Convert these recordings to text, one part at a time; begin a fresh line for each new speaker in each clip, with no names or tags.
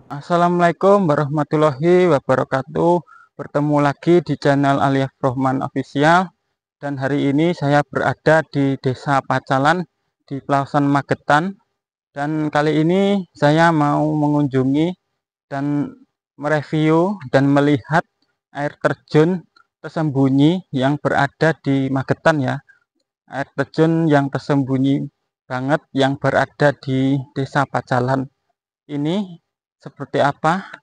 Assalamualaikum warahmatullahi wabarakatuh. Bertemu lagi di channel Alias Rohman Official. Dan hari ini saya berada di Desa Pacalan di Pelausan Magetan. Dan kali ini saya mau mengunjungi dan mereview dan melihat air terjun tersembunyi yang berada di Magetan ya. Air terjun yang tersembunyi banget yang berada di Desa Pacalan ini seperti apa?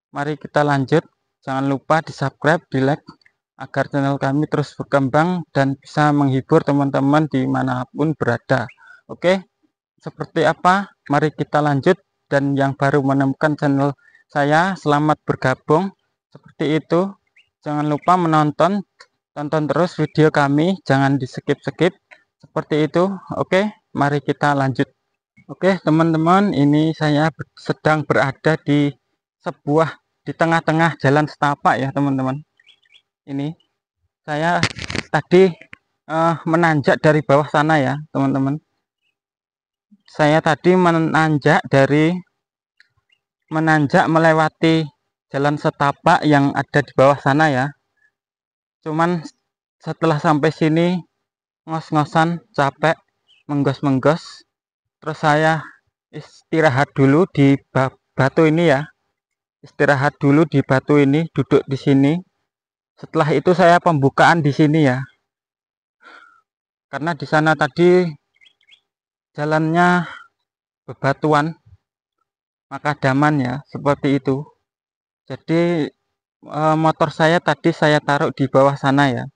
Mari kita lanjut. Jangan lupa di subscribe, di like, agar channel kami terus berkembang dan bisa menghibur teman-teman dimanapun berada. Oke, seperti apa? Mari kita lanjut. Dan yang baru menemukan channel saya, selamat bergabung. Seperti itu. Jangan lupa menonton. Tonton terus video kami, jangan di skip-skip. Seperti itu. Oke, mari kita lanjut. Oke, teman-teman, ini saya sedang berada di di tengah-tengah jalan setapak ya, teman-teman. Ini saya tadi menanjak dari bawah sana ya, teman-teman. Saya tadi menanjak melewati jalan setapak yang ada di bawah sana ya. Cuman setelah sampai sini ngos-ngosan, capek, menggos-menggos. Terus saya istirahat dulu di batu ini ya. Istirahat dulu di batu ini, duduk di sini. Setelah itu saya pembukaan di sini ya. Karena di sana tadi jalannya bebatuan, makadaman ya, seperti itu. Jadi motor saya tadi saya taruh di bawah sana ya.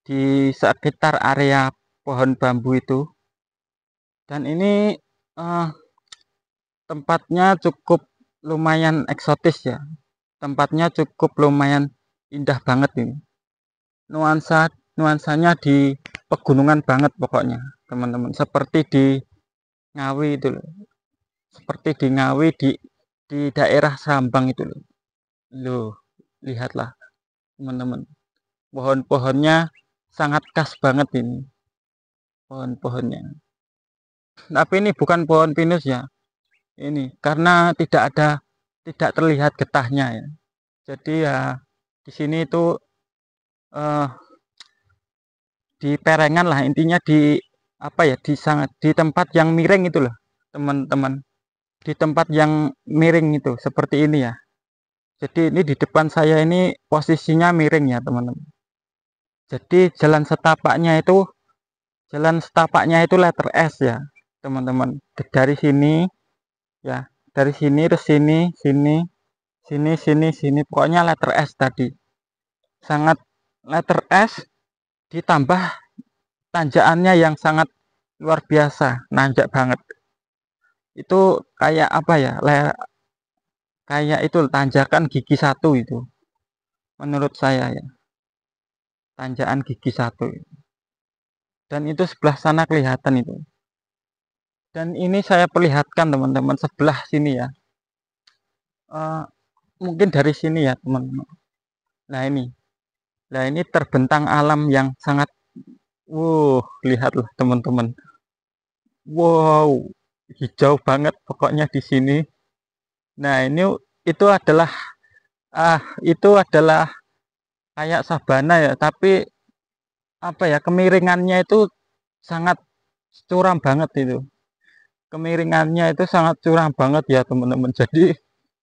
Di sekitar area pohon bambu itu. Dan ini tempatnya cukup lumayan eksotis ya. Tempatnya cukup lumayan indah banget ini. Nuansanya di pegunungan banget pokoknya, teman-teman. Seperti di Ngawi itu loh. Seperti di Ngawi di daerah Sambang itu loh. Loh, lihatlah, teman-teman. Pohon-pohonnya sangat khas banget ini. Pohon-pohonnya. Tapi ini bukan pohon pinus ya. Ini karena tidak terlihat getahnya ya. Jadi ya di sini itu eh, di perengan lah, intinya di apa ya, di tempat yang miring itu loh, teman-teman. Di tempat yang miring itu seperti ini ya. Jadi ini di depan saya ini posisinya miring ya, teman-teman. Jadi jalan setapaknya itu letter S ya, teman-teman. Dari sini ya, dari sini ke sini, sini, pokoknya letter S tadi. Sangat letter S ditambah tanjakannya yang sangat luar biasa, nanjak banget. Itu kayak apa ya? Kayak itu tanjakan gigi satu itu. Menurut saya ya, tanjakan gigi satu. Dan itu sebelah sana kelihatan itu. Dan ini saya perlihatkan teman-teman sebelah sini ya. Eh, mungkin dari sini ya teman-teman. Nah ini, terbentang alam yang sangat, lihatlah teman-teman. Wow, hijau banget pokoknya di sini. Nah itu adalah itu adalah kayak sabana ya, tapi apa ya, kemiringannya itu sangat curam banget itu. Kemiringannya itu sangat curam banget ya teman-teman. Jadi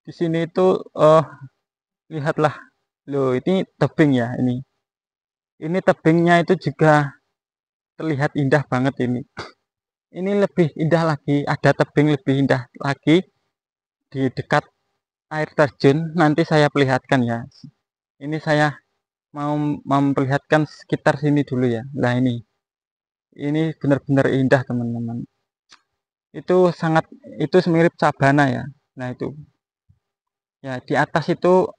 di sini itu lihatlah, loh ini tebing ya ini. Ini tebingnya itu juga terlihat indah banget ini. Ini lebih indah lagi, ada tebing lebih indah lagi di dekat air terjun. Nanti saya perlihatkan ya. Ini saya mau memperlihatkan sekitar sini dulu ya. Nah ini benar-benar indah teman-teman. Itu mirip sabana ya. Nah itu ya, di atas itu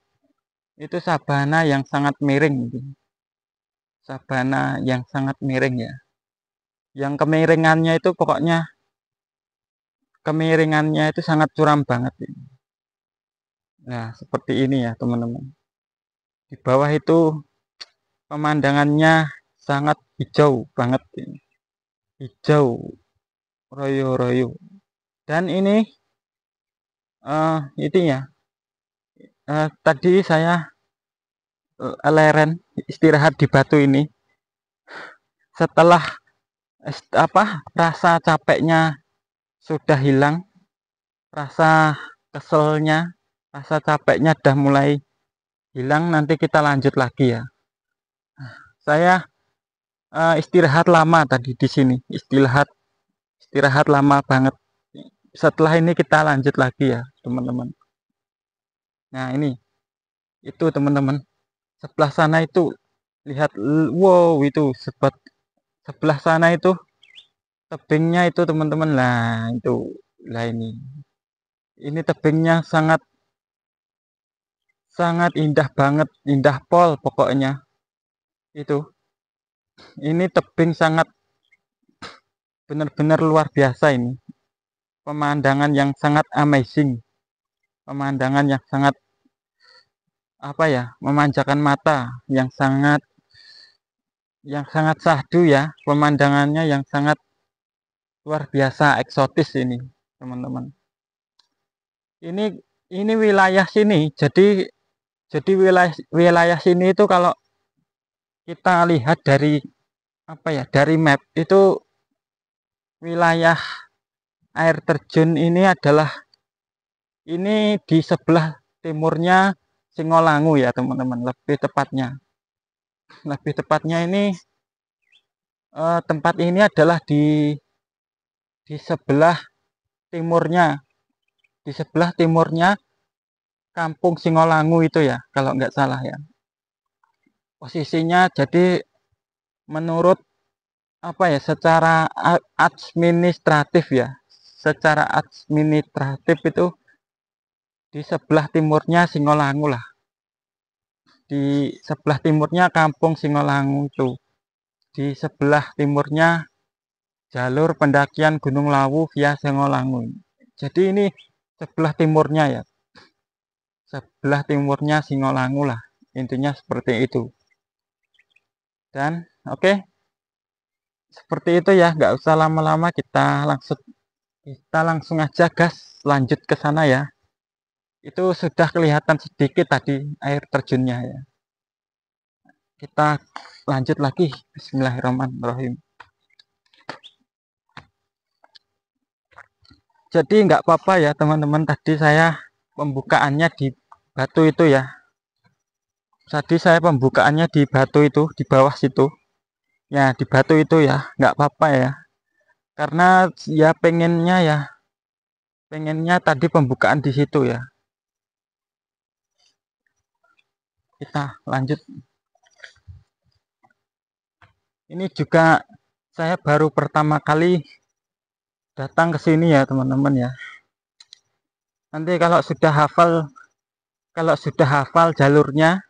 sabana yang sangat miring gitu. Sabana yang sangat miring ya. Yang kemiringannya itu sangat curam banget ini. Nah seperti ini ya teman-teman. Di bawah itu pemandangannya sangat hijau banget ini. Hijau royo-royo. Dan ini itu ya, Tadi saya leren istirahat di batu ini. Setelah rasa capeknya sudah hilang, rasa keselnya, rasa capeknya udah mulai hilang, nanti kita lanjut lagi ya. Saya istirahat lama tadi di sini, istirahat lama banget. Setelah ini kita lanjut lagi ya, teman-teman. Nah, ini itu teman-teman. Sebelah sana itu lihat, wow, itu sebelah sana itu tebingnya itu teman-teman. Nah, itu lah ini tebingnya sangat sangat indah banget, indah pol pokoknya. Itu ini tebing sangat benar-benar luar biasa ini. Pemandangan yang sangat amazing. Pemandangan yang sangat memanjakan mata, yang sangat syahdu ya, pemandangannya yang sangat luar biasa eksotis ini, teman-teman. Ini wilayah sini, jadi wilayah sini itu kalau kita lihat dari dari map itu wilayah air terjun ini adalah ini di sebelah timurnya Singolangu ya, teman-teman. Lebih tepatnya ini tempat ini adalah di sebelah timurnya, di sebelah timurnya Kampung Singolangu itu ya, kalau nggak salah ya. Posisinya jadi menurut secara administratif ya, secara administratif itu di sebelah timurnya Singolangu lah, di sebelah timurnya Kampung Singolangu itu, di sebelah timurnya jalur pendakian Gunung Lawu via Singolangu. Jadi ini sebelah timurnya ya, sebelah timurnya Singolangu lah, intinya seperti itu. Dan oke, seperti itu ya, nggak usah lama-lama, kita langsung aja gas lanjut ke sana ya. Itu sudah kelihatan sedikit tadi air terjunnya ya. Kita lanjut lagi. Bismillahirrahmanirrahim. Jadi nggak apa-apa ya teman-teman, tadi saya pembukaannya di batu itu ya. Tadi saya pembukaannya di batu itu, di bawah situ. Ya, di batu itu ya, nggak apa-apa ya. Karena ya pengennya tadi pembukaan di situ ya. Kita lanjut. Ini juga saya baru pertama kali datang ke sini ya, teman-teman ya. Nanti kalau sudah hafal jalurnya,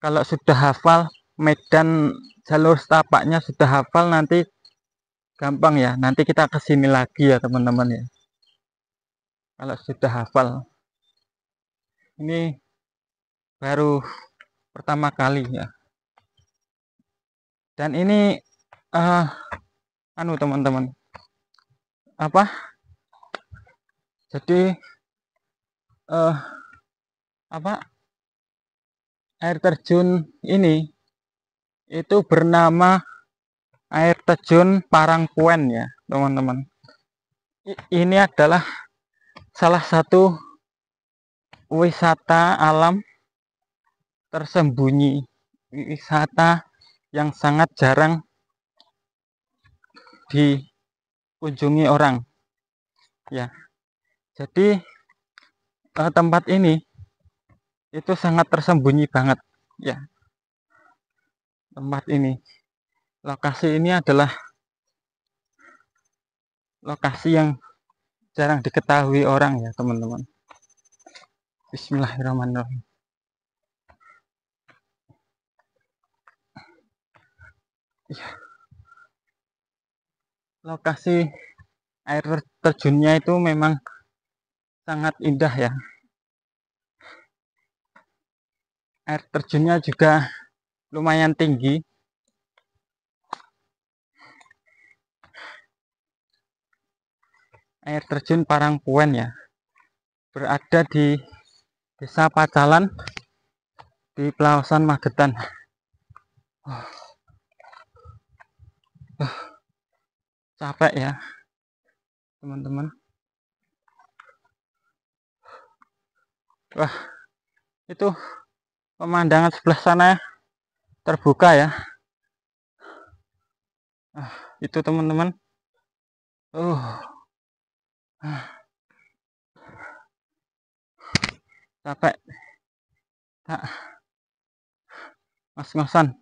kalau sudah hafal medan jalur setapaknya sudah hafal, nanti gampang ya. Nanti kita ke sini lagi ya, teman-teman ya. Kalau sudah hafal. Ini baru pertama kali ya. Dan ini teman-teman. Jadi uh, air terjun ini itu bernama air terjun Parangkuan ya, teman-teman. Ini adalah salah satu wisata alam tersembunyi, wisata yang sangat jarang dikunjungi orang ya. Jadi tempat ini itu sangat tersembunyi banget ya. Lokasi ini adalah lokasi yang jarang diketahui orang ya, teman-teman. Bismillahirrahmanirrahim. Lokasi air terjunnya itu memang sangat indah ya. Air terjunnya juga lumayan tinggi. Air terjun Parangkuan ya, berada di Desa Pacalan di Pelausan Magetan. Capek ya teman-teman. Wah, itu pemandangan sebelah sana terbuka ya. Itu teman-teman. Capek. Tak. Ngos-ngosan.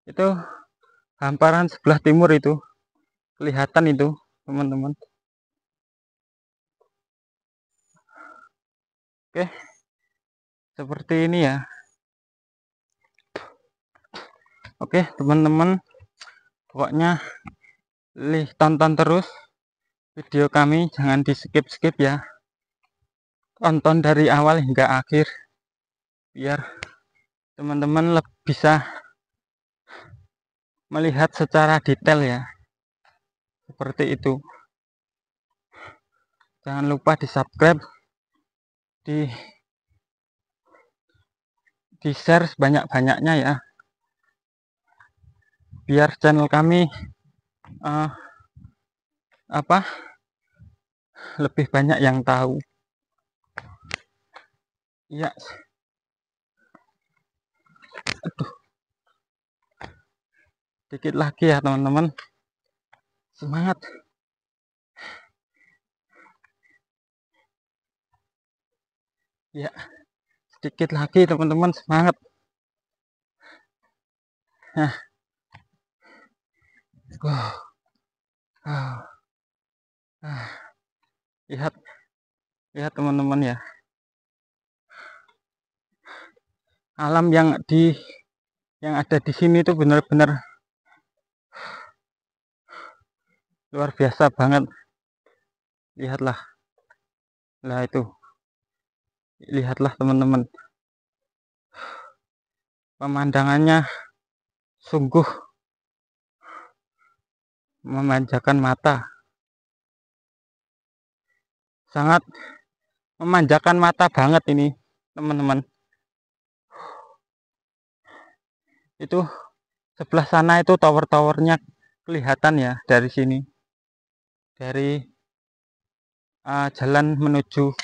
Itu hamparan sebelah timur itu kelihatan itu teman-teman. Oke, seperti ini ya. Oke teman-teman, pokoknya tonton terus video kami, jangan di skip ya, tonton dari awal hingga akhir biar teman-teman bisa melihat secara detail ya, seperti itu. Jangan lupa di subscribe, di share sebanyak-banyaknya ya, biar channel kami lebih banyak yang tahu ya. Aduh, dikit lagi ya teman-teman, semangat ya, sedikit lagi teman-teman, semangat. Nah, lihat teman-teman ya, alam yang ada di sini itu benar-benar luar biasa banget. Lihatlah, lihatlah teman-teman, pemandangannya sungguh memanjakan mata, sangat memanjakan mata banget ini teman-teman. Itu sebelah sana itu tower-towernya kelihatan ya dari sini, dari jalan menuju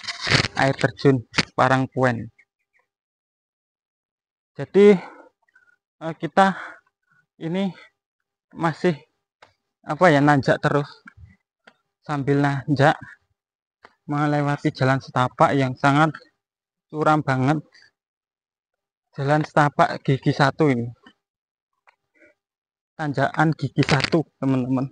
air terjun Parangkuwen. Jadi kita ini masih nanjak terus, sambil nanjak melewati jalan setapak yang sangat curam banget. Jalan setapak gigi 1 ini, tanjakan gigi 1 teman-teman.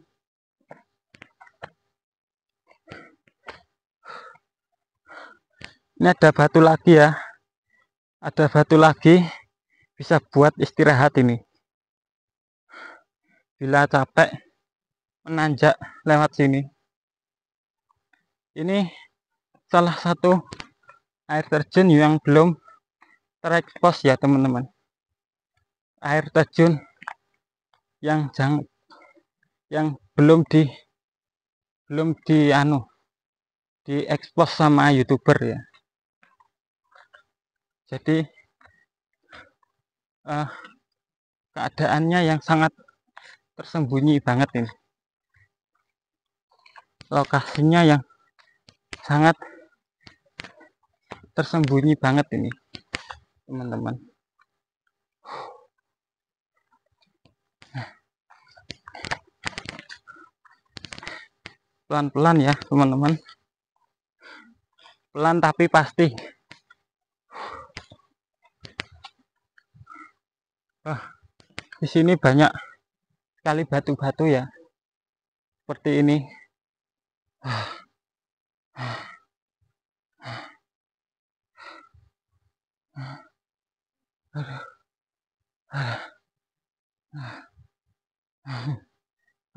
Ini ada batu lagi ya, ada batu lagi, bisa buat istirahat ini bila capek menanjak lewat sini. Ini salah satu air terjun yang belum terekspos ya teman-teman, air terjun yang belum diekspos sama YouTuber ya. Jadi keadaannya yang sangat tersembunyi banget ini, lokasinya yang sangat tersembunyi banget ini teman-teman. Pelan-pelan ya teman-teman, pelan tapi pasti. Di sini banyak sekali batu-batu ya, seperti ini.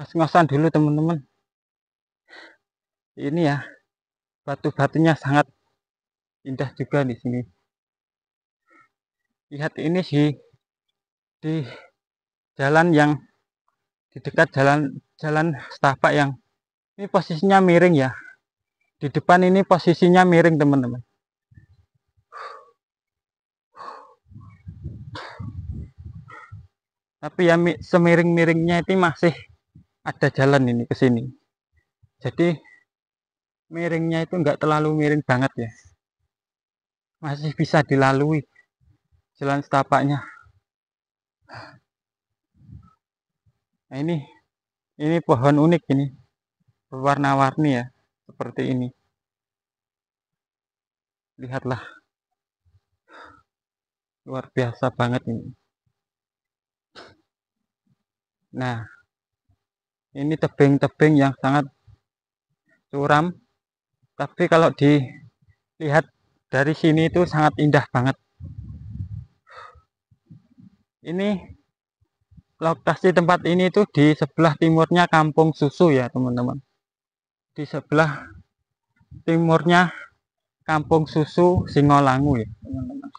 Ngos-ngosan dulu teman-teman. Ini ya, batu-batunya sangat indah juga di sini. Lihat ini sih, di jalan yang di dekat jalan setapak yang Ini posisinya miring ya. Di depan ini posisinya miring teman-teman. Tapi ya semiring-miringnya itu masih ada jalan ini ke sini. Jadi miringnya itu enggak terlalu miring banget ya. Masih bisa dilalui jalan setapaknya. Nah ini pohon unik ini. Berwarna-warni ya. Seperti ini. Lihatlah. Luar biasa banget ini. Nah, ini tebing-tebing yang sangat curam. Tapi kalau dilihat dari sini itu sangat indah banget. Ini lokasi tempat ini itu di sebelah timurnya Kampung Susu ya teman-teman. Di sebelah timurnya Kampung Susu Singolangu ya teman-teman.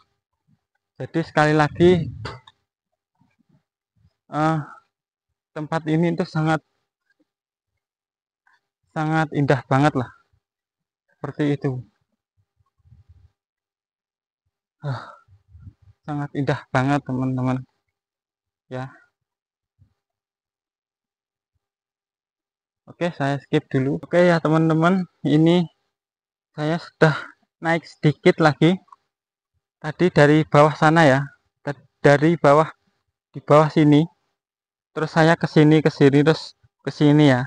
Jadi sekali lagi tempat ini itu sangat indah banget lah. Seperti itu. Sangat indah banget teman-teman. Ya. Oke, saya skip dulu. Oke ya teman-teman, ini saya sudah naik sedikit lagi. Tadi dari bawah sana ya. Dari bawah, di bawah sini. Terus saya ke sini terus ke sini ya.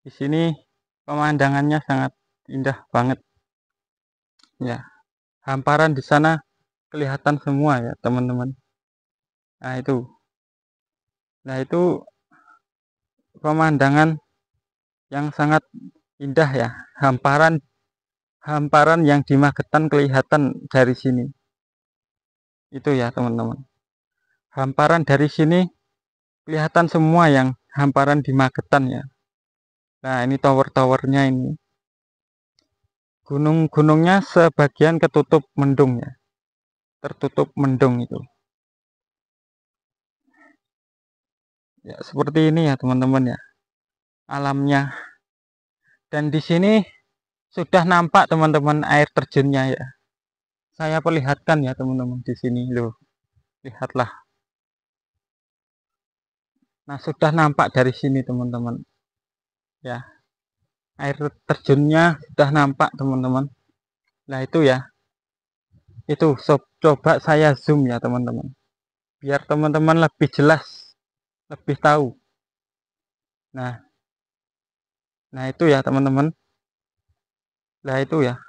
Di sini pemandangannya sangat indah banget. Ya. Hamparan di sana kelihatan semua ya, teman-teman. Nah, itu. Nah, itu pemandangan yang sangat indah ya. Hamparan yang di Magetan kelihatan dari sini. Itu ya, teman-teman. Hamparan dari sini kelihatan semua yang hamparan di Magetan ya. Nah, ini tower-towernya ini. Gunung-gunungnya sebagian ketutup mendung ya. Tertutup mendung itu. Ya, seperti ini ya, teman-teman ya. Alamnya. Dan di sini sudah nampak teman-teman air terjunnya ya. Saya perlihatkan ya, teman-teman di sini loh. Lihatlah. Nah, sudah nampak dari sini, teman-teman. Ya. Air terjunnya sudah nampak, teman-teman. Nah, itu ya. Itu coba saya zoom ya, teman-teman. Biar teman-teman lebih jelas, lebih tahu. Nah, itu ya, teman-teman. Nah, itu ya.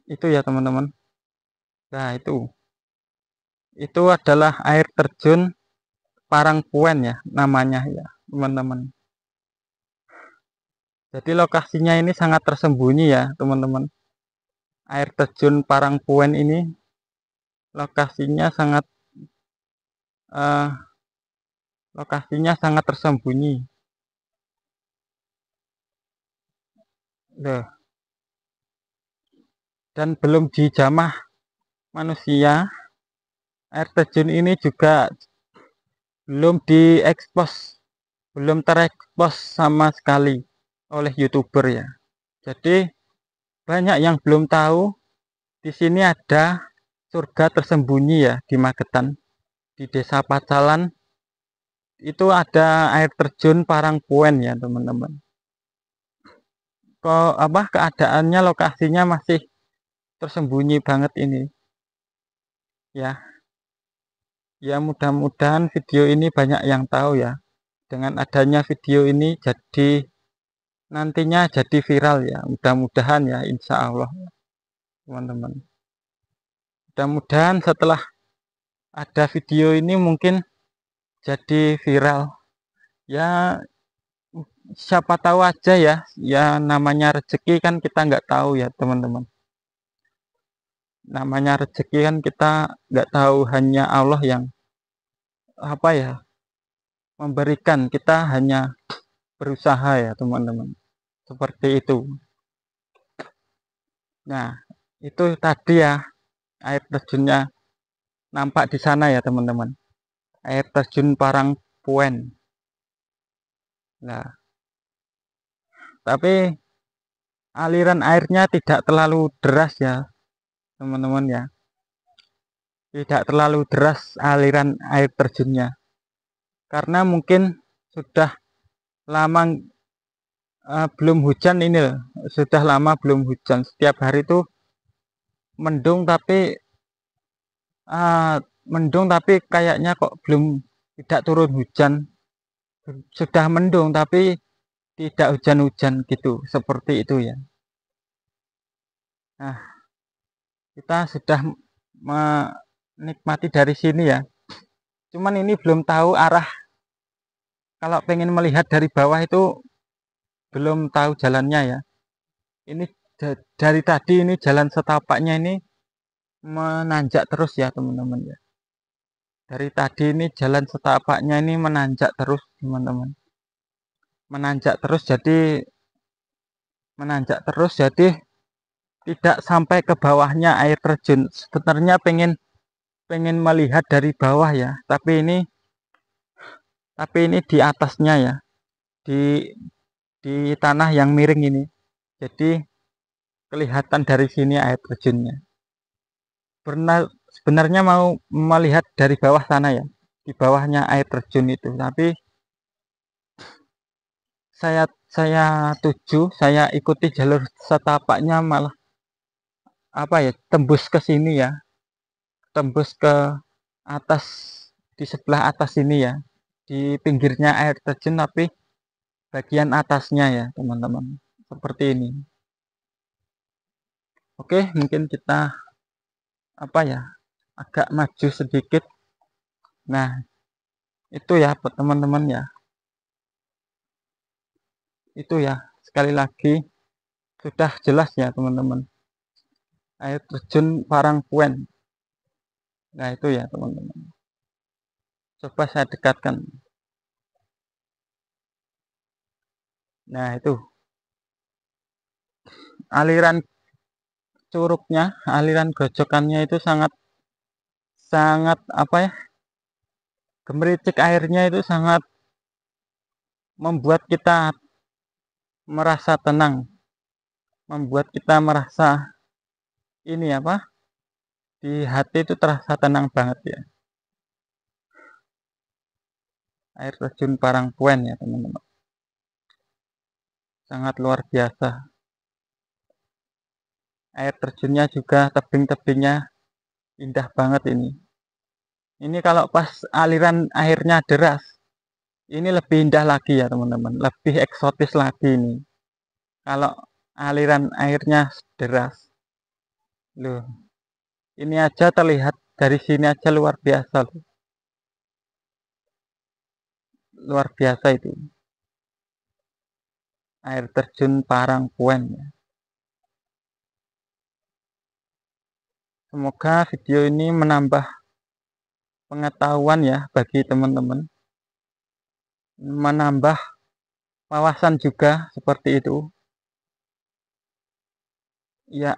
Itu ya, teman-teman. Nah, itu. Itu adalah air terjun Parangpuen ya, namanya ya, teman-teman. Jadi lokasinya ini sangat tersembunyi ya, teman-teman. Air terjun Parangpuen ini lokasinya sangat uh, tersembunyi. Loh. Dan belum dijamah manusia. Air terjun ini juga belum diekspos, belum terekspos sama sekali oleh YouTuber ya. Jadi banyak yang belum tahu di sini ada surga tersembunyi ya di Magetan. Di Desa Pacalan itu ada air terjun Parangpuen ya, teman-teman. Kok keadaannya lokasinya masih tersembunyi banget ini. Ya. Ya mudah-mudahan video ini banyak yang tahu ya. Dengan adanya video ini nantinya jadi viral ya. Mudah-mudahan ya, insya Allah teman-teman. Mudah-mudahan setelah ada video ini mungkin jadi viral. Ya siapa tahu aja ya. Ya namanya rezeki kan kita nggak tahu ya teman-teman. Namanya rezeki kan kita nggak tahu, hanya Allah yang memberikan, kita hanya berusaha ya teman-teman. Seperti itu. Nah, itu tadi ya air terjunnya nampak di sana ya teman-teman. Air terjun Parangpuen. Nah, tapi aliran airnya tidak terlalu deras ya, teman-teman ya. Tidak terlalu deras aliran air terjunnya. Karena mungkin sudah lama belum hujan ini loh. Sudah lama belum hujan. Setiap hari itu mendung tapi mendung tapi kayaknya kok belum tidak turun hujan. Sudah mendung tapi tidak hujan-hujan gitu, seperti itu ya. Nah, kita sudah menikmati dari sini ya. Cuman ini belum tahu arah. Kalau pengen melihat dari bawah itu belum tahu jalannya ya. Ini dari tadi ini jalan setapaknya ini menanjak terus ya teman-teman ya. Dari tadi ini jalan setapaknya ini menanjak terus teman-teman. Menanjak terus jadi tidak sampai ke bawahnya air terjun. Sebenarnya pengen pengen melihat dari bawah ya, tapi ini di atasnya ya, di tanah yang miring ini. Jadi kelihatan dari sini air terjunnya. Sebenarnya mau melihat dari bawah sana ya, di bawahnya air terjun itu, tapi saya ikuti jalur setapaknya malah apa ya, tembus ke sini ya, tembus ke atas, di sebelah atas ini ya, di pinggirnya air terjun tapi bagian atasnya ya teman-teman, seperti ini. Oke, mungkin kita apa ya, agak maju sedikit. Nah, itu ya teman-teman ya, itu ya, sekali lagi sudah jelas ya teman-teman, air terjun Parangkuwen. Nah itu ya teman-teman, coba saya dekatkan. Nah itu aliran curugnya, aliran gojokannya itu sangat sangat apa ya, gemericik airnya itu sangat membuat kita merasa tenang, membuat kita merasa ini apa, di hati itu terasa tenang banget ya. Air terjun Parangkuwen ya teman-teman, sangat luar biasa. Air terjunnya juga tebing-tebingnya indah banget ini. Ini kalau pas aliran airnya deras, ini lebih indah lagi ya teman-teman, lebih eksotis lagi ini. Kalau aliran airnya deras, loh, ini aja terlihat dari sini aja luar biasa loh. Luar biasa itu. Air terjun Parangkuwen ya. Semoga video ini menambah pengetahuan ya bagi teman-teman. Menambah wawasan juga seperti itu. Ya,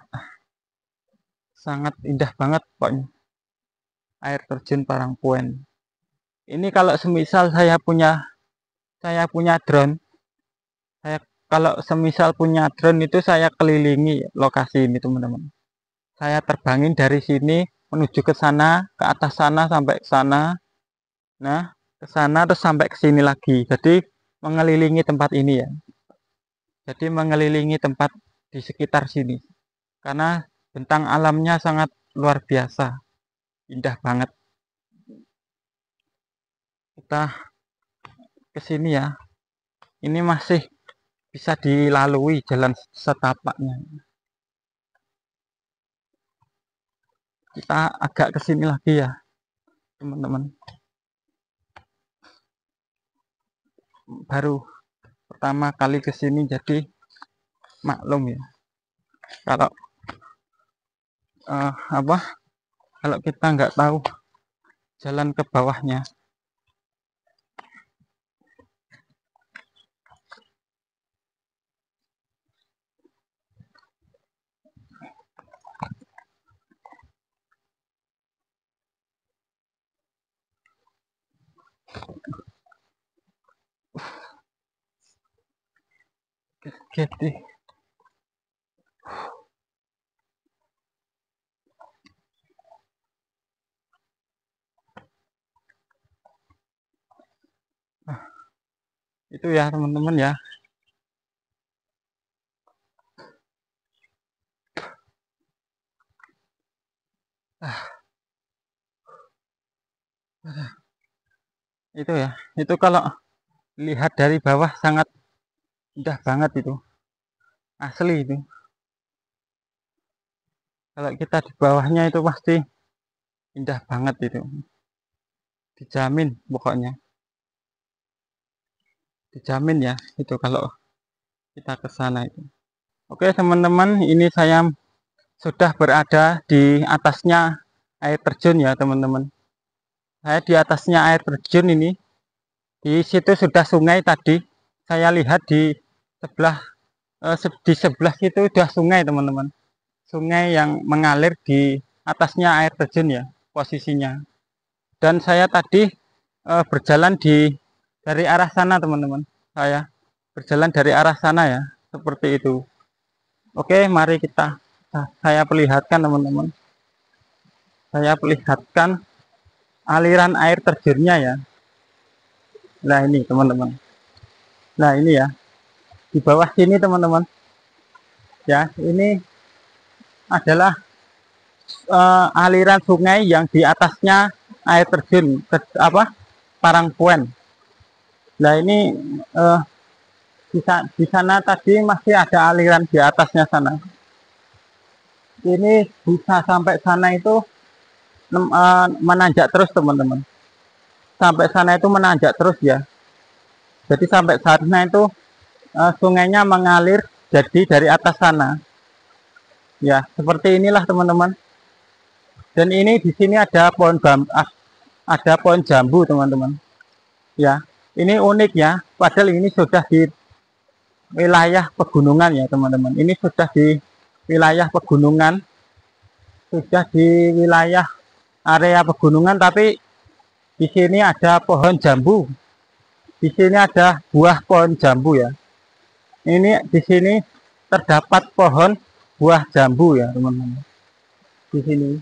sangat indah banget pokoknya. Air terjun Parangkuwen. Ini kalau semisal saya punya drone, saya kalau semisal punya drone itu saya kelilingi lokasi ini teman-teman. Saya terbangin dari sini menuju ke sana, ke atas sana sampai ke sana. Nah, ke sana terus sampai ke sini lagi. Jadi mengelilingi tempat ini ya. Jadi mengelilingi tempat di sekitar sini. Karena bentang alamnya sangat luar biasa, indah banget. Kita ke sini ya. Ini masih bisa dilalui jalan setapaknya. Kita agak ke sini lagi ya, teman-teman. Baru pertama kali ke sini jadi maklum ya. Kalau apa? Kalau kita nggak tahu jalan ke bawahnya. Gitu. Itu ya teman-teman ya. Itu ya. Itu kalau lihat dari bawah sangat indah banget itu. Asli itu. Kalau kita di bawahnya itu pasti indah banget itu. Dijamin pokoknya. Dijamin ya itu kalau kita ke sana itu. Oke teman-teman, ini saya sudah berada di atasnya air terjun ya teman-teman. Saya di atasnya air terjun ini. Di situ sudah sungai tadi. Saya lihat di sebelah situ sudah sungai teman-teman. Sungai yang mengalir di atasnya air terjun ya posisinya. Dan saya tadi berjalan dari arah sana teman-teman. Saya berjalan dari arah sana ya, seperti itu. Oke, mari saya perlihatkan teman-teman. Saya perlihatkan aliran air terjunnya ya. Nah ini teman-teman. Nah ini ya, di bawah sini teman-teman. Ya, ini adalah aliran sungai yang di atasnya air terjun Parangpoen. Nah ini di sana tadi masih ada aliran di atasnya sana. Ini bisa sampai sana itu menanjak terus teman-teman. Sampai sana itu menanjak terus ya. Jadi sampai sana itu sungainya mengalir jadi dari atas sana. Ya, seperti inilah teman-teman. Dan ini di sini ada pohon jambu teman-teman. Ya, ini unik ya. Padahal ini sudah di wilayah pegunungan ya teman-teman. Ini sudah di wilayah pegunungan, sudah di wilayah area pegunungan, tapi di sini ada pohon jambu. Di sini ada buah pohon jambu ya. Ini di sini terdapat pohon buah jambu ya teman-teman. Di sini.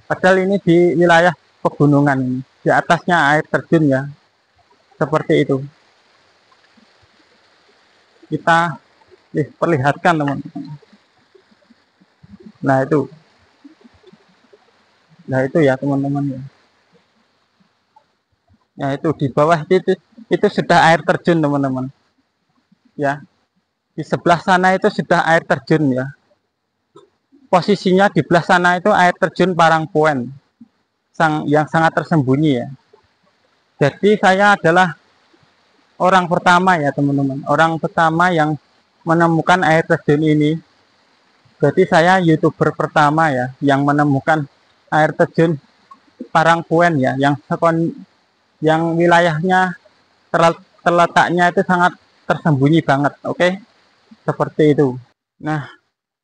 Padahal ini di wilayah pegunungan ini. Di atasnya air terjun ya. Seperti itu. Kita perlihatkan teman-teman. Nah itu ya teman-teman ya. Ya itu di bawah itu sudah air terjun teman-teman. Ya. Di sebelah sana itu sudah air terjun ya. Posisinya di belah sana itu air terjun Parangpoen. Yang sangat tersembunyi ya. Jadi saya adalah orang pertama ya teman-teman. Orang pertama yang menemukan air terjun ini. Jadi saya YouTuber pertama ya yang menemukan air terjun Parangpoen ya, yang wilayahnya terletaknya itu sangat tersembunyi banget. Oke. Seperti itu. Nah,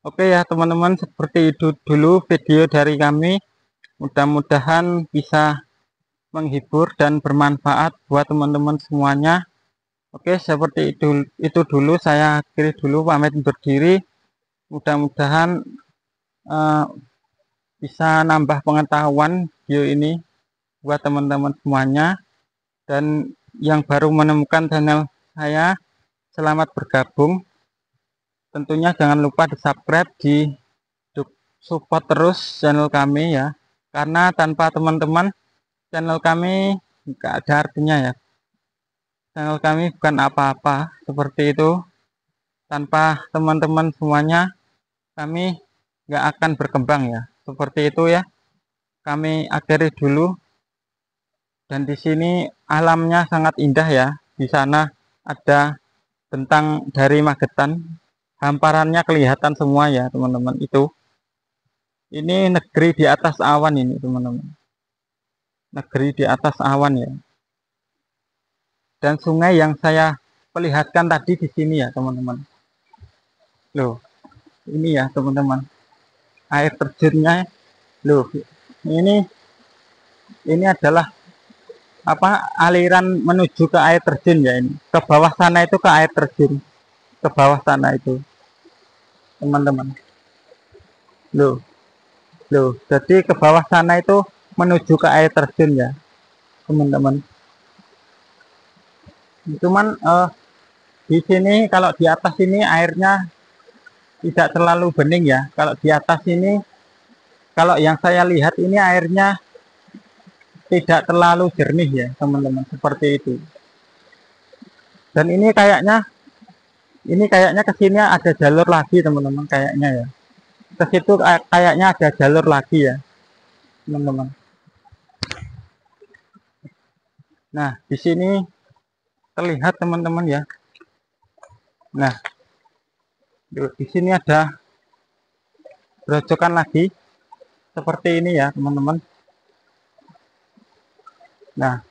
oke ya teman-teman, seperti itu dulu video dari kami. Mudah-mudahan bisa menghibur dan bermanfaat buat teman-teman semuanya. Oke, seperti itu dulu, saya akhiri dulu, pamit undur diri. Mudah-mudahan bisa nambah pengetahuan video ini buat teman-teman semuanya. Dan yang baru menemukan channel saya, selamat bergabung. Tentunya jangan lupa di subscribe, di support terus channel kami ya. Karena tanpa teman-teman channel kami nggak ada artinya ya. Channel kami bukan apa-apa, seperti itu. Tanpa teman-teman semuanya kami nggak akan berkembang ya. Seperti itu ya. Kami akhiri dulu. Dan di sini alamnya sangat indah ya. Di sana ada bentang dari Magetan. Hamparannya kelihatan semua ya teman-teman. Ini negeri di atas awan ini teman-teman. Negeri di atas awan ya. Dan sungai yang saya perlihatkan tadi di sini ya teman-teman. Loh, ini ya teman-teman. Air terjunnya loh. Ini adalah aliran menuju ke air terjun ya ini. Ke bawah sana itu ke air terjun. ke bawah sana itu, teman-teman. Loh, loh. Jadi ke bawah sana itu menuju ke air terjun ya, teman-teman. Cuman di sini kalau di atas ini airnya tidak terlalu bening ya. Kalau di atas ini, kalau yang saya lihat ini airnya tidak terlalu jernih ya, teman-teman. Seperti itu. Dan ini kayaknya ke sini ada jalur lagi, teman-teman, kayaknya ya. Ke situ kayaknya ada jalur lagi ya, teman-teman. Nah, di sini terlihat, teman-teman ya. Nah, di sini ada berojokan lagi seperti ini ya, teman-teman. Nah,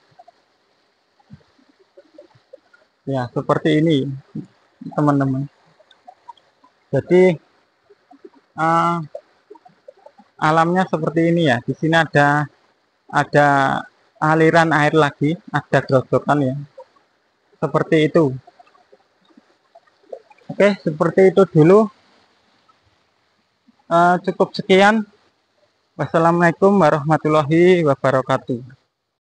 ya seperti ini, teman-teman. Jadi uh, alamnya seperti ini ya. Di sini ada aliran air lagi, ada gerojokan ya. Seperti itu. Oke, seperti itu dulu. Cukup sekian. Wassalamualaikum warahmatullahi wabarakatuh.